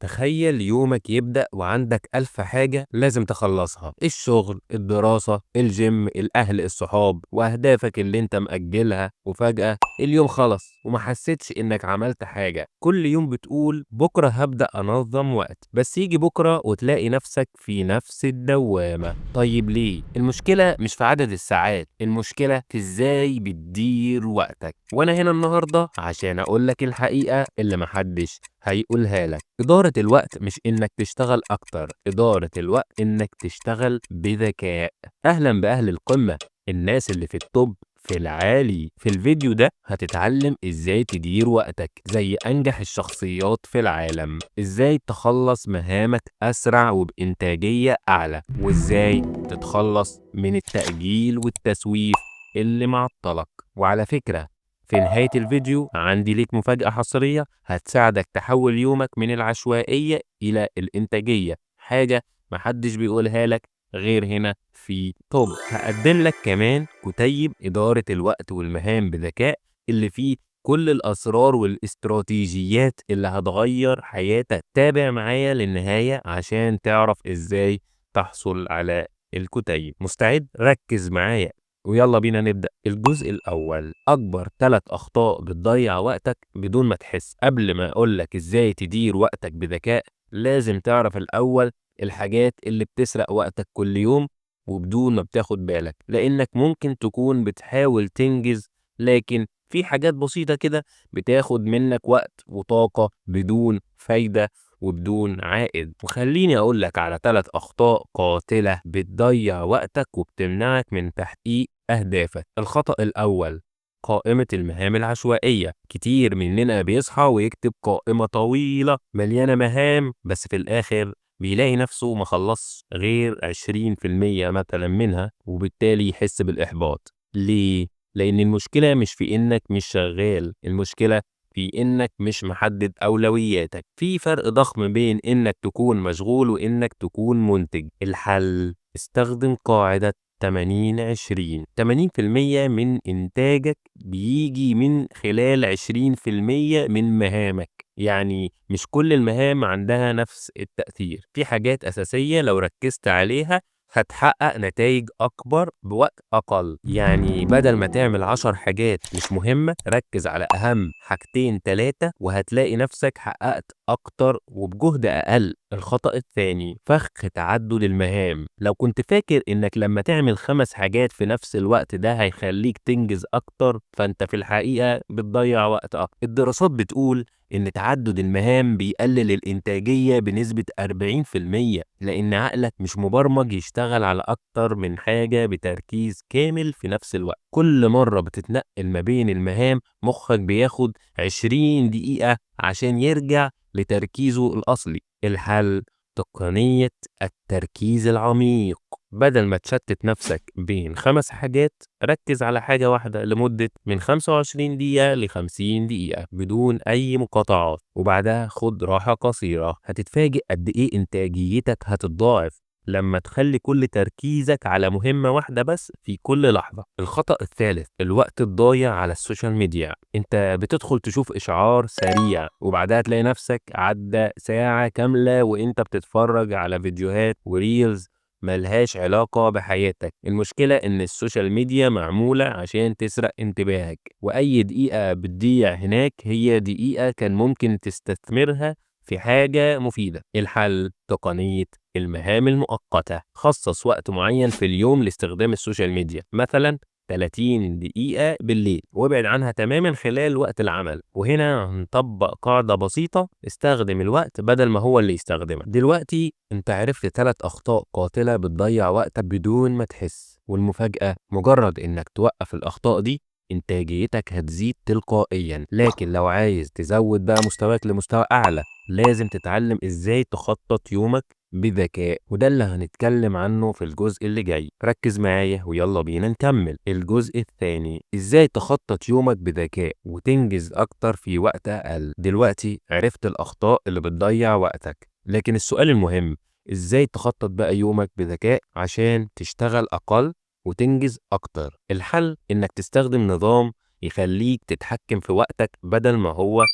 تخيل يومك يبدأ وعندك 1000 حاجة لازم تخلصها، الشغل، الدراسة، الجيم، الأهل، الصحاب، وأهدافك اللي انت مأجلها، وفجأة اليوم خلص وما حسيتش انك عملت حاجة. كل يوم بتقول بكرة هبدأ أنظم وقت، بس يجي بكرة وتلاقي نفسك في نفس الدوامة. طيب ليه؟ المشكلة مش في عدد الساعات، المشكلة في ازاي بتدير وقتك. وانا هنا النهاردة عشان اقولك الحقيقة اللي محدش هيقولها لك. إدارة الوقت مش إنك تشتغل أكتر، إدارة الوقت إنك تشتغل بذكاء. أهلا بأهل القمة، الناس اللي في التوب، في العالي. في الفيديو ده هتتعلم إزاي تدير وقتك زي أنجح الشخصيات في العالم، إزاي تخلص مهامك أسرع وبإنتاجية أعلى، وإزاي تتخلص من التأجيل والتسويف اللي معطلك. وعلى فكرة، في نهاية الفيديو عندي ليك مفاجأة حصرية هتساعدك تحول يومك من العشوائية إلى الإنتاجية، حاجة محدش بيقولها لك غير هنا في توب. هقدم لك كمان كتيب إدارة الوقت والمهام بذكاء، اللي فيه كل الأسرار والاستراتيجيات اللي هتغير حياتك. تابع معايا للنهاية عشان تعرف إزاي تحصل على الكتيب. مستعد؟ ركز معايا ويلا بينا نبدأ. الجزء الأول، أكبر 3 أخطاء بتضيع وقتك بدون ما تحس. قبل ما أقولك إزاي تدير وقتك بذكاء، لازم تعرف الأول الحاجات اللي بتسرق وقتك كل يوم وبدون ما بتاخد بالك، لأنك ممكن تكون بتحاول تنجز، لكن في حاجات بسيطة كده بتاخد منك وقت وطاقة بدون فايدة وبدون عائد. وخليني أقولك على 3 أخطاء قاتلة بتضيع وقتك وبتمنعك من تحقيق أهدافك. الخطأ الأول، قائمة المهام العشوائية. كتير مننا بيصحى ويكتب قائمة طويلة مليانة مهام، بس في الآخر بيلاقي نفسه مخلص غير 20% مثلا منها، وبالتالي يحس بالإحباط. ليه؟ لأن المشكلة مش في إنك مش شغال، المشكلة في إنك مش محدد أولوياتك. في فرق ضخم بين إنك تكون مشغول وإنك تكون منتج. الحل، استخدم قاعدة 80-20. 80% من إنتاجك بيجي من خلال 20% من مهامك. يعني مش كل المهام عندها نفس التأثير، في حاجات أساسية لو ركزت عليها هتحقق نتائج أكبر بوقت أقل. يعني بدل ما تعمل 10 حاجات مش مهمة، ركز على أهم حاجتين 3 وهتلاقي نفسك حققت أكتر وبجهد أقل. الخطأ الثاني، فخ تعدد المهام. لو كنت فاكر إنك لما تعمل 5 حاجات في نفس الوقت ده هيخليك تنجز أكتر، فأنت في الحقيقة بتضيع وقت أكتر. الدراسات بتقول إن تعدد المهام بيقلل الإنتاجية بنسبة 40%، لأن عقلك مش مبرمج يشتغل على أكتر من حاجة بتركيز كامل في نفس الوقت. كل مرة بتتنقل ما بين المهام مخك بياخد 20 دقيقة عشان يرجع لتركيزه الأصلي. الحل، تقنية التركيز العميق. بدل ما تشتت نفسك بين 5 حاجات، ركز على حاجة واحدة لمدة من 25 دقيقة ل50 دقيقة بدون أي مقاطعات، وبعدها خد راحة قصيرة. هتتفاجئ قد إيه إنتاجيتك هتتضاعف لما تخلي كل تركيزك على مهمة واحدة بس في كل لحظة. الخطأ الثالث، الوقت الضايع على السوشيال ميديا. انت بتدخل تشوف اشعار سريع وبعدها تلاقي نفسك عدى ساعة كاملة وانت بتتفرج على فيديوهات وريلز ملهاش علاقة بحياتك. المشكلة ان السوشيال ميديا معمولة عشان تسرق انتباهك، واي دقيقة بتضيع هناك هي دقيقة كان ممكن تستثمرها في حاجة مفيدة. الحل، تقنية المهام المؤقتة. خصص وقت معين في اليوم لاستخدام السوشيال ميديا، مثلا 30 دقيقة بالليل، وابعد عنها تماما خلال وقت العمل. وهنا هنطبق قاعدة بسيطة، استخدم الوقت بدل ما هو اللي يستخدمك. دلوقتي انت عرفت 3 أخطاء قاتلة بتضيع وقتك بدون ما تحس، والمفاجأة مجرد انك توقف الأخطاء دي انتاجيتك هتزيد تلقائيا. لكن لو عايز تزود بقى مستواك لمستوى أعلى، لازم تتعلم ازاي تخطط يومك بذكاء، وده اللي هنتكلم عنه في الجزء اللي جاي. ركز معايا ويلا بينا نكمل. الجزء الثاني، ازاي تخطط يومك بذكاء وتنجز اكتر في وقت اقل. دلوقتي عرفت الاخطاء اللي بتضيع وقتك، لكن السؤال المهم، ازاي تخطط بقى يومك بذكاء عشان تشتغل اقل وتنجز اكتر؟ الحل انك تستخدم نظام يخليك تتحكم في وقتك بدل ما هو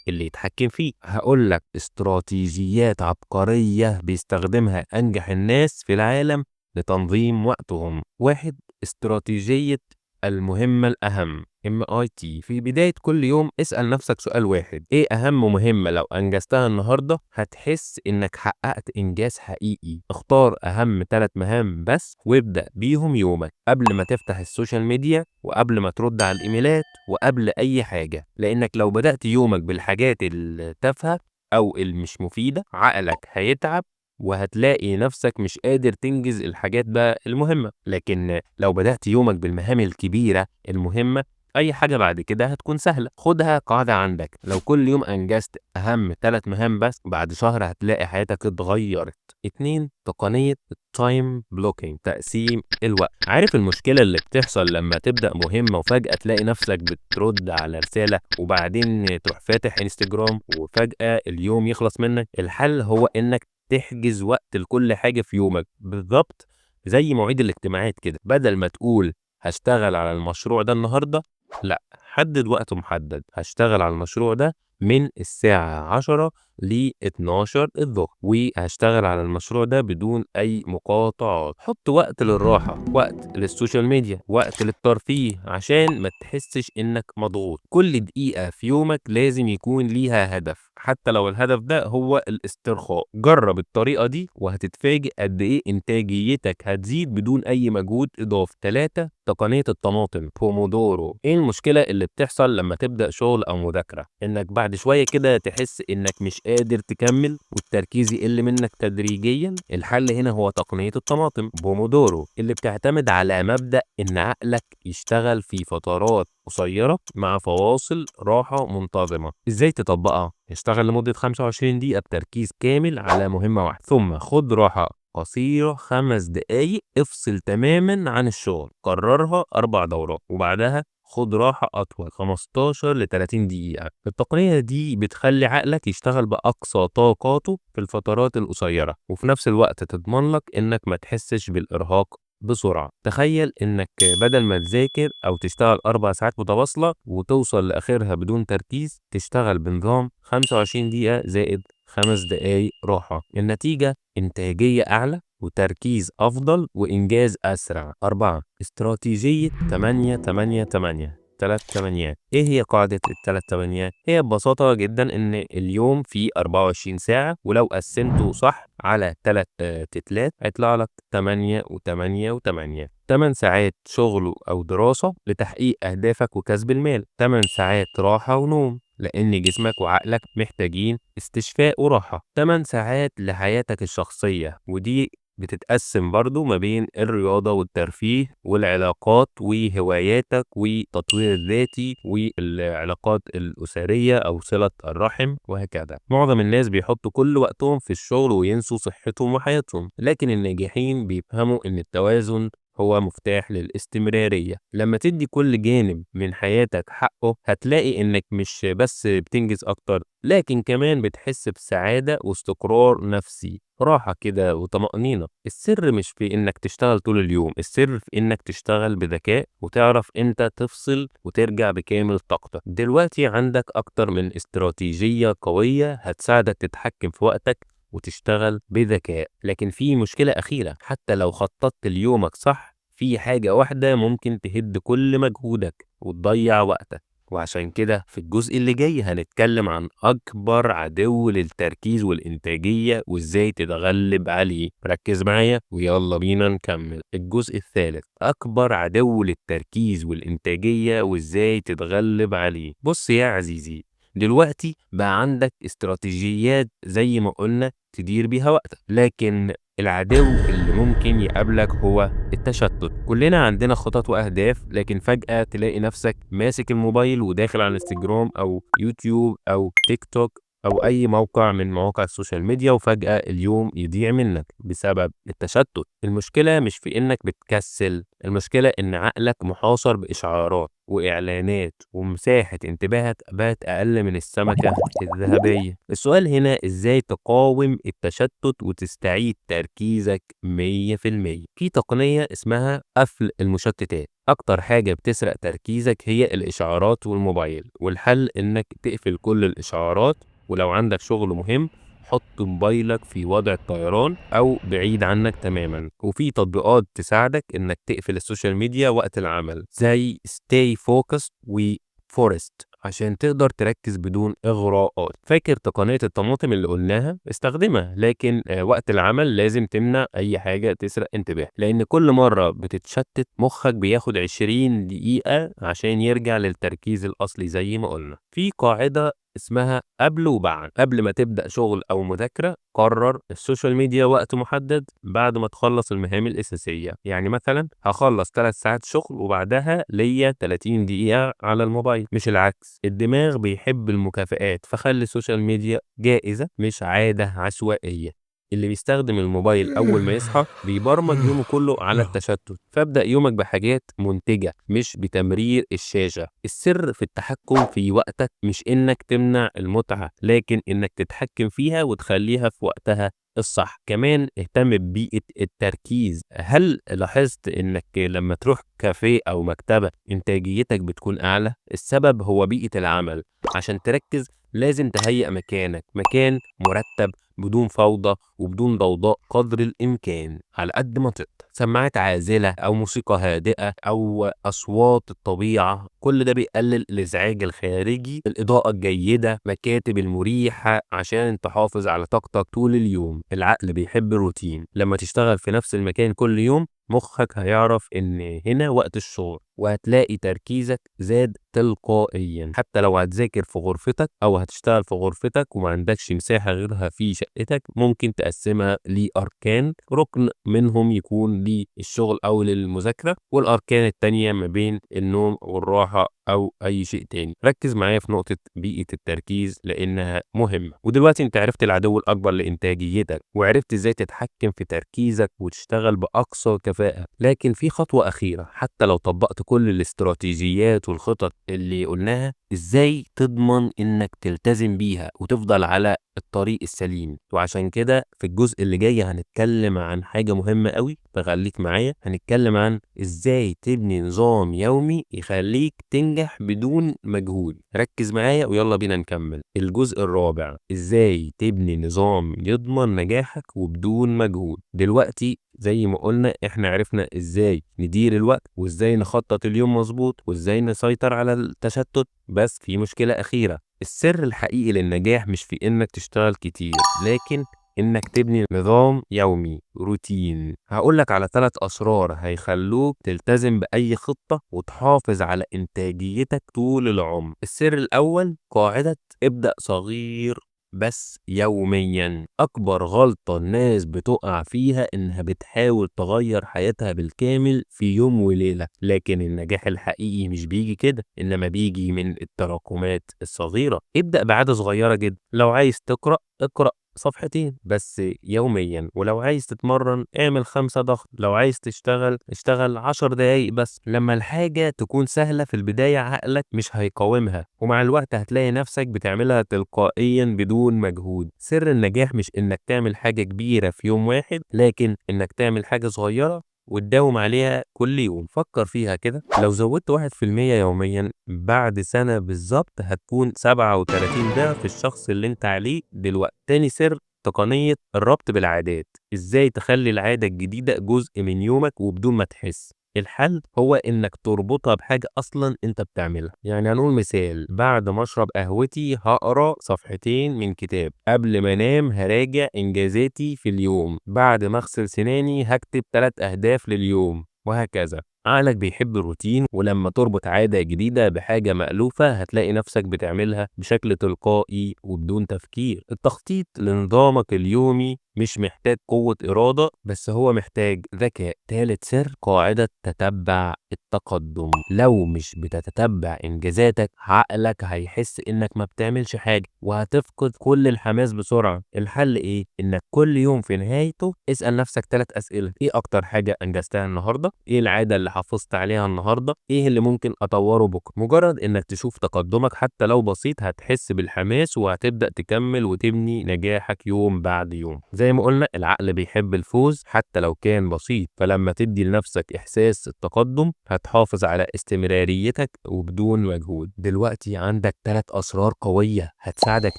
اللي يتحكم فيه. هقولك استراتيجيات عبقرية بيستخدمها أنجح الناس في العالم لتنظيم وقتهم. 1. استراتيجية المهمة الأهم MIT. في بداية كل يوم اسأل نفسك سؤال واحد: ايه أهم مهمة لو أنجزتها النهاردة هتحس إنك حققت إنجاز حقيقي؟ اختار أهم 3 مهام بس وابدأ بيهم يومك قبل ما تفتح السوشيال ميديا وقبل ما ترد على الإيميلات وقبل أي حاجة، لأنك لو بدأت يومك بالحاجات التافهة أو المش مفيدة عقلك هيتعب وهتلاقي نفسك مش قادر تنجز الحاجات بقى المهمة. لكن لو بدأت يومك بالمهام الكبيرة المهمة أي حاجة بعد كده هتكون سهلة. خدها قاعدة عندك: لو كل يوم أنجزت أهم 3 مهام بس بعد شهر هتلاقي حياتك اتغيرت. 2. تقنية التايم بلوكينج، تقسيم الوقت. عارف المشكلة اللي بتحصل لما تبدأ مهمة وفجأة تلاقي نفسك بترد على رسالة وبعدين تروح فاتح انستجرام وفجأة اليوم يخلص منك؟ الحل هو إنك تحجز وقت لكل حاجة في يومك بالظبط زي مواعيد الاجتماعات كده. بدل ما تقول هشتغل على المشروع ده النهاردة، لا، حدد وقت محدد: هشتغل على المشروع ده من الساعة 10 ل 12 الظهر، وهشتغل على المشروع ده بدون أي مقاطعات. حط وقت للراحة، وقت للسوشيال ميديا، وقت للترفيه، عشان ما تحسش إنك مضغوط. كل دقيقة في يومك لازم يكون ليها هدف، حتى لو الهدف ده هو الاسترخاء. جرب الطريقة دي وهتتفاجئ قد إيه إنتاجيتك هتزيد بدون أي مجهود إضافي. 3. تقنية الطماطم بومودورو. ايه المشكلة اللي بتحصل لما تبدأ شغل او مذاكرة؟ انك بعد شوية كده تحس انك مش قادر تكمل والتركيز يقل منك تدريجيا. الحل هنا هو تقنية الطماطم بومودورو اللي بتعتمد على مبدأ ان عقلك يشتغل في فترات قصيرة مع فواصل راحة منتظمة. ازاي تطبقها؟ اشتغل لمدة 25 دقيقة بتركيز كامل على مهمة واحدة، ثم خد راحة قصيرة 5 دقايق، افصل تماما عن الشغل، كررها 4 دورات وبعدها خد راحة أطول 15 ل 30 دقيقة. التقنية دي بتخلي عقلك يشتغل بأقصى طاقاته في الفترات القصيرة وفي نفس الوقت تضمن لك إنك ما تحسش بالإرهاق بسرعة. تخيل إنك بدل ما تذاكر أو تشتغل 4 ساعات متواصلة وتوصل لآخرها بدون تركيز، تشتغل بنظام 25 دقيقة زائد 5 دقايق راحة. النتيجة إنتاجية أعلى وتركيز أفضل وإنجاز أسرع. 4. استراتيجية 8-8-8، 3 تمانيات. إيه هي قاعدة ال3 تمانيات؟ هي ببساطة جدا إن اليوم فيه 24 ساعة، ولو قسمته صح على 3 تتلات هيطلع لك 8 و8 و8. 8 ساعات شغل أو دراسة لتحقيق أهدافك وكسب المال، 8 ساعات راحة ونوم لأن جسمك وعقلك محتاجين استشفاء وراحة، 8 ساعات لحياتك الشخصية ودي بتتقسم برضو ما بين الرياضة والترفيه والعلاقات وهواياتك والتطوير الذاتي والعلاقات الأسرية أو صلة الرحم وهكذا. معظم الناس بيحطوا كل وقتهم في الشغل وينسوا صحتهم وحياتهم، لكن الناجحين بيفهموا إن التوازن هو مفتاح للاستمرارية. لما تدي كل جانب من حياتك حقه هتلاقي إنك مش بس بتنجز أكتر لكن كمان بتحس بسعادة واستقرار نفسي، راحة كده وطمأنينة. السر مش في إنك تشتغل طول اليوم، السر في إنك تشتغل بذكاء وتعرف إمتى تفصل وترجع بكامل طاقتك. دلوقتي عندك أكتر من استراتيجية قوية هتساعدك تتحكم في وقتك وتشتغل بذكاء. لكن في مشكلة أخيرة: حتى لو خططت ليومك صح في حاجة واحدة ممكن تهد كل مجهودك وتضيع وقتك. وعشان كده في الجزء اللي جاي هنتكلم عن أكبر عدو للتركيز والإنتاجية وإزاي تتغلب عليه. ركز معايا ويلا بينا نكمل. الجزء الثالث: أكبر عدو للتركيز والإنتاجية وإزاي تتغلب عليه. بص يا عزيزي، دلوقتي بقى عندك استراتيجيات زي ما قلنا تدير بيها وقتك، لكن العدو اللي ممكن يقابلك هو التشتت. كلنا عندنا خطط وأهداف لكن فجأة تلاقي نفسك ماسك الموبايل وداخل على انستجرام أو يوتيوب أو تيك توك أو أي موقع من مواقع السوشيال ميديا وفجأة اليوم يضيع منك بسبب التشتت. المشكلة مش في إنك بتكسل، المشكلة إن عقلك محاصر بإشعارات وإعلانات ومساحة انتباهك بقت أقل من السمكة الذهبية. السؤال هنا إزاي تقاوم التشتت وتستعيد تركيزك 100%. في تقنية اسمها قفل المشتتات. أكتر حاجة بتسرق تركيزك هي الإشعارات والموبايل، والحل إنك تقفل كل الإشعارات، ولو عندك شغل مهم حط موبايلك في وضع الطيران أو بعيد عنك تماما. وفي تطبيقات تساعدك إنك تقفل السوشيال ميديا وقت العمل زي Stay Focused و Forest عشان تقدر تركز بدون إغراءات. فاكر تقنية الطماطم اللي قلناها؟ استخدمها، لكن وقت العمل لازم تمنع أي حاجة تسرق انتباه، لأن كل مرة بتتشتت مخك بياخد 20 دقيقة عشان يرجع للتركيز الأصلي. زي ما قلنا في قاعدة اسمها قبل وبعد. قبل ما تبدأ شغل أو مذاكرة قرر السوشيال ميديا وقت محدد بعد ما تخلص المهام الأساسية، يعني مثلا هخلص 3 ساعات شغل وبعدها ليا 30 دقيقة على الموبايل، مش العكس. الدماغ بيحب المكافآت، فخلي السوشيال ميديا جائزة مش عادة عشوائية. اللي بيستخدم الموبايل أول ما يصحى بيبرمج يومه كله على التشتت، فابدأ يومك بحاجات منتجة مش بتمرير الشاشة. السر في التحكم في وقتك مش إنك تمنع المتعة، لكن إنك تتحكم فيها وتخليها في وقتها الصح. كمان اهتم ببيئة التركيز. هل لاحظت إنك لما تروح كافيه أو مكتبة إنتاجيتك بتكون أعلى؟ السبب هو بيئة العمل. عشان تركز لازم تهيئ مكانك مكان مرتب بدون فوضى وبدون ضوضاء قدر الإمكان على قد ما تقدر. سماعات عازلة أو موسيقى هادئة أو أصوات الطبيعة، كل ده بيقلل الإزعاج الخارجي. الإضاءة الجيدة، مكاتب المريحة عشان تحافظ على طاقتك طول اليوم. العقل بيحب الروتين، لما تشتغل في نفس المكان كل يوم مخك هيعرف إن هنا وقت الشغل، وهتلاقي تركيزك زاد تلقائيا. حتى لو هتذاكر في غرفتك أو هتشتغل في غرفتك وما عندكش مساحة غيرها في شقتك، ممكن تقسمها لأركان، ركن منهم يكون للشغل أو للمذاكرة، والأركان التانية ما بين النوم والراحة أو أي شيء تاني. ركز معايا في نقطة بيئة التركيز لأنها مهمة. ودلوقتي أنت عرفت العدو الأكبر لإنتاجيتك وعرفت إزاي تتحكم في تركيزك وتشتغل بأقصى كفاءة، لكن في خطوة أخيرة. حتى لو طبقت كل الاستراتيجيات والخطط اللي قلناها، إزاي تضمن إنك تلتزم بيها وتفضل على الطريق السليم؟ وعشان كده في الجزء اللي جاي هنتكلم عن حاجة مهمة قوي، فخليك معايا. هنتكلم عن إزاي تبني نظام يومي يخليك تنجح بدون مجهود. ركز معايا ويلا بينا نكمل. الجزء الرابع، إزاي تبني نظام يضمن نجاحك وبدون مجهود. دلوقتي زي ما قلنا احنا عرفنا ازاي ندير الوقت وازاي نخطط اليوم مظبوط وازاي نسيطر على التشتت، بس في مشكلة أخيرة. السر الحقيقي للنجاح مش في إنك تشتغل كتير، لكن إنك تبني نظام يومي، روتين. هقولك على 3 أسرار هيخلوك تلتزم بأي خطة وتحافظ على إنتاجيتك طول العمر. السر الأول، قاعدة ابدأ صغير بس يوميا. أكبر غلطة الناس بتقع فيها إنها بتحاول تغير حياتها بالكامل في يوم وليلة، لكن النجاح الحقيقي مش بيجي كده، إنما بيجي من التراكمات الصغيرة. ابدأ بعادة صغيرة جدا. لو عايز تقرأ اقرأ صفحتين بس يوميا، ولو عايز تتمرن اعمل 5 ضغط، لو عايز تشتغل اشتغل 10 دقايق بس. لما الحاجة تكون سهلة في البداية عقلك مش هيقاومها، ومع الوقت هتلاقي نفسك بتعملها تلقائيا بدون مجهود. سر النجاح مش انك تعمل حاجة كبيرة في يوم واحد، لكن انك تعمل حاجة صغيرة وتداوم عليها كل يوم. فكر فيها كده، لو زودت 1% يوميا بعد سنة بالظبط هتكون 37 ضعف الشخص اللي انت عليه دلوقتي. تاني سر، تقنية الربط بالعادات. ازاي تخلي العادة الجديدة جزء من يومك وبدون ما تحس؟ الحل هو انك تربطها بحاجة اصلا انت بتعملها. يعني هنقول مثال، بعد ما اشرب قهوتي هقرا صفحتين من كتاب، قبل ما انام هراجع انجازاتي في اليوم، بعد ما اغسل سناني هكتب 3 اهداف لليوم، وهكذا. عقلك بيحب الروتين، ولما تربط عادة جديدة بحاجة مألوفة هتلاقي نفسك بتعملها بشكل تلقائي وبدون تفكير. التخطيط لنظامك اليومي مش محتاج قوة إرادة، بس هو محتاج ذكاء. تالت سر، قاعدة تتبع التقدم. لو مش بتتتبع إنجازاتك، عقلك هيحس إنك ما بتعملش حاجة وهتفقد كل الحماس بسرعة. الحل إيه؟ إنك كل يوم في نهايته اسأل نفسك 3 أسئلة: إيه أكتر حاجة أنجزتها النهاردة؟ إيه العادة اللي حافظت عليها النهاردة؟ إيه اللي ممكن أطوره بكرة؟ مجرد إنك تشوف تقدمك حتى لو بسيط هتحس بالحماس وهتبدأ تكمل وتبني نجاحك يوم بعد يوم. زي ما قلنا العقل بيحب الفوز حتى لو كان بسيط، فلما تدي لنفسك إحساس التقدم هتحافظ على استمراريتك وبدون مجهود. دلوقتي عندك 3 أسرار قوية هتساعدك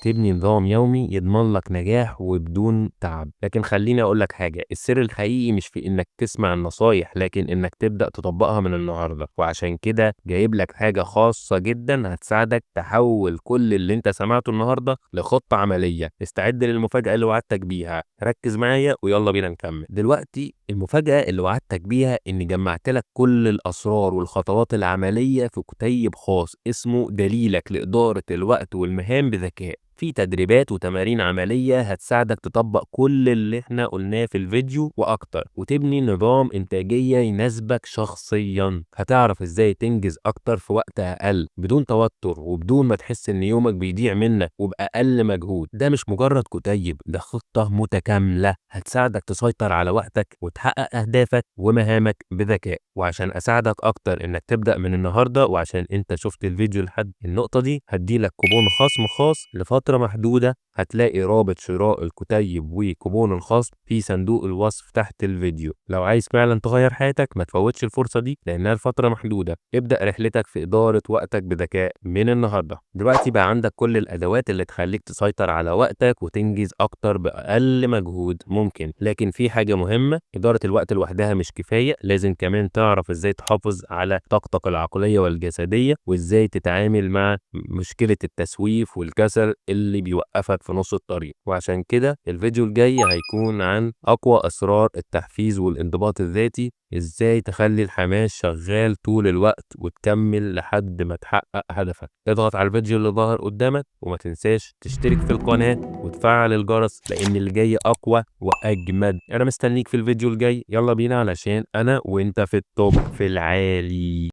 تبني نظام يومي يضمن لك نجاح وبدون تعب. لكن خليني أقول لك حاجة، السر الحقيقي مش في إنك تسمع النصايح، لكن إنك تبدأ تطبقها من النهاردة. وعشان كده جايب لك حاجة خاصة جدا هتساعدك تحول كل اللي انت سمعته النهاردة لخطة عملية. استعد للمفاجأة اللي وعدتك بيها، ركز معايا ويلا بينا نكمل. دلوقتي المفاجأة اللي وعدتك بيها إني جمعت لك كل الأسرار والخطوات العملية في كتيب خاص اسمه دليلك لإدارة الوقت والمهام بذكاء. في تدريبات وتمارين عملية هتساعدك تطبق كل اللي احنا قلناه في الفيديو وأكتر، وتبني نظام إنتاجية يناسبك شخصيا. هتعرف ازاي تنجز أكتر في وقت أقل بدون توتر وبدون ما تحس إن يومك بيضيع منك وبأقل مجهود. ده مش مجرد كتيب، ده خطة متكاملة هتساعدك تسيطر على وقتك وتحقق أهدافك ومهامك بذكاء. وعشان أساعدك أكتر إنك تبدأ من النهاردة، وعشان أنت شفت الفيديو لحد النقطة دي، هديلك كوبون خصم خاص لفترة محدودة. هتلاقي رابط شراء الكتيب وكوبون الخصم في صندوق الوصف تحت الفيديو. لو عايز فعلا تغير حياتك ما تفوتش الفرصة دي لأنها لفترة محدودة. ابدأ رحلتك في إدارة وقتك بذكاء من النهاردة. دلوقتي بقى عندك كل الأدوات اللي تخليك تسيطر على وقتك وتنجز أكتر بأقل مجهود ممكن. لكن في حاجة مهمة، إدارة الوقت لوحدها مش كفاية، لازم كمان تعرف إزاي تحافظ على طاقتك العقلية والجسدية، وإزاي تتعامل مع مشكلة التسويف والكسل اللي بيوقفك في نص الطريق. وعشان كده الفيديو الجاي هيكون عن أقوى أسرار التحفيز والانضباط الذاتي، إزاي تخلي الحماس شغال طول الوقت وتكمل لحد ما تحقق هدفك. اضغط على الفيديو اللي ظهر قدامك وما تنساش تشترك في القناة وتفعل الجرس لأن اللي جاي أقوى وأجمد. أنا مستنيك في الفيديو الجاي، يلا بينا علشان أنا وإنت في التوب في العالي.